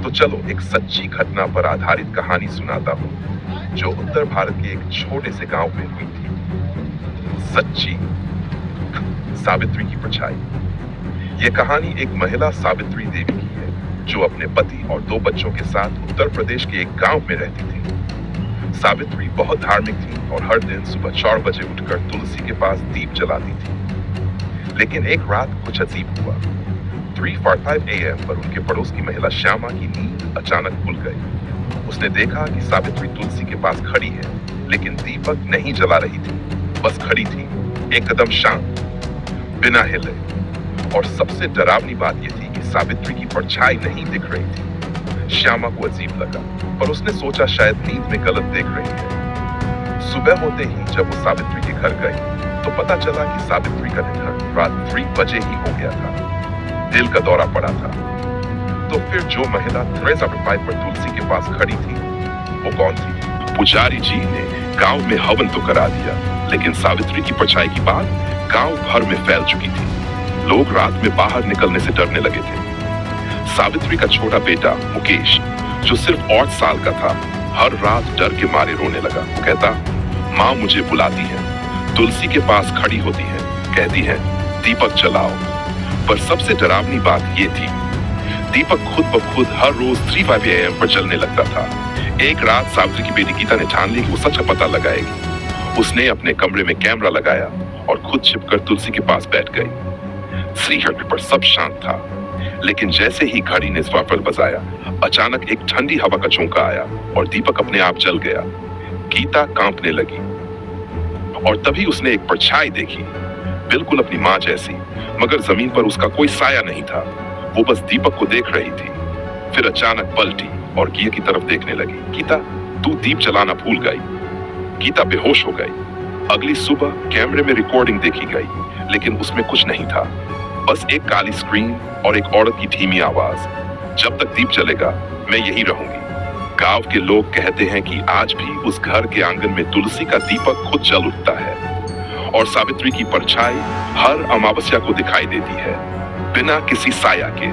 तो चलो एक सच्ची घटना पर आधारित कहानी सुनाता हूँ जो उत्तर भारत के एक छोटे से गांव में हुई थी। सच्ची सावित्री की परछाई। यह कहानी एक महिला सावित्री देवी की है जो अपने पति और 2 बच्चों के साथ उत्तर प्रदेश के एक गांव में रहती थी। सावित्री बहुत धार्मिक थी और हर दिन सुबह 4 बजे उठकर तुलसी के पास दीप जलाती थी। लेकिन एक रात कुछ अजीब हुआ। 3:45 AM पर उनके पड़ोस की महिला श्यामा की नींद अचानक खुल गई। उसने देखा कि सावित्री तुलसी के पास खड़ी है, लेकिन दीपक नहीं जला रही थी, बस खड़ी थी, एकदम शांत, बिना हिले। और सबसे डरावनी बात यह थी कि सावित्री की परछाई नहीं दिख रही थी। श्यामा को अजीब लगा, पर उसने सोचा शायद नींद में गलत देख रही है। सुबह होते ही जब वो सावित्री के घर गई, तो पता चला कि सावित्री का निधन रात 3 बजे ही हो गया था। दिल का दौरा पड़ा था। तो फिर जो महिला थ्रेसा पर तुलसी के पास खड़ी थी, वो कौन थी? पुजारी जी ने गांव में हवन तो करा दिया, लेकिन सावित्री की परछाई की बात गांव भर में फैल चुकी थी। लोग रात में बाहर निकलने से डरने लगे थे। सावित्री का छोटा बेटा मुकेश, जो सिर्फ 8 साल का था, हर रात डर के मारे रोने लगा। वो कहता, माँ मुझे बुलाती है, तुलसी के पास खड़ी होती है, कहती है दीपक जलाओ। पर सबसे डरावनी बात ये थी, दीपक खुद ब खुद हर रोज 3:05 AM पर जलने लगता था। एक रात सावित्री की बेटी गीता ने ठान ली कि वो सच का पता लगाएगी। उसने अपने कमरे में कैमरा लगाया और खुद छिपकर तुलसी के पास बैठ गई। 300 पर सब शांत था, लेकिन जैसे ही घड़ी ने स्वाफल बजाया, अचानक एक ठंडी हवा का झोंका आया और दीपक अपने आप जल गया। गीता कांपने लगी और तभी उसने एक परछाई देखी, बिल्कुल अपनी माँ जैसी, मगर जमीन पर उसका कोई साया नहीं था। वो बस दीपक को देख रही थी। फिर अचानक पलटी और गीता की तरफ देखने लगी। गीता, तू दीप जलाना भूल गई। गीता बेहोश हो गई। अगली सुबह कैमरे में रिकॉर्डिंग देखी गई, लेकिन उसमें कुछ नहीं था, बस एक काली स्क्रीन और एक औरत की धीमी आवाज, जब तक दीप जलेगा मैं यही रहूंगी। गांव के लोग कहते हैं कि आज भी उस घर के आंगन में तुलसी का दीपक खुद जल उठता है और सावित्री की परछाई हर अमावस्या को दिखाई देती है, बिना किसी साया के।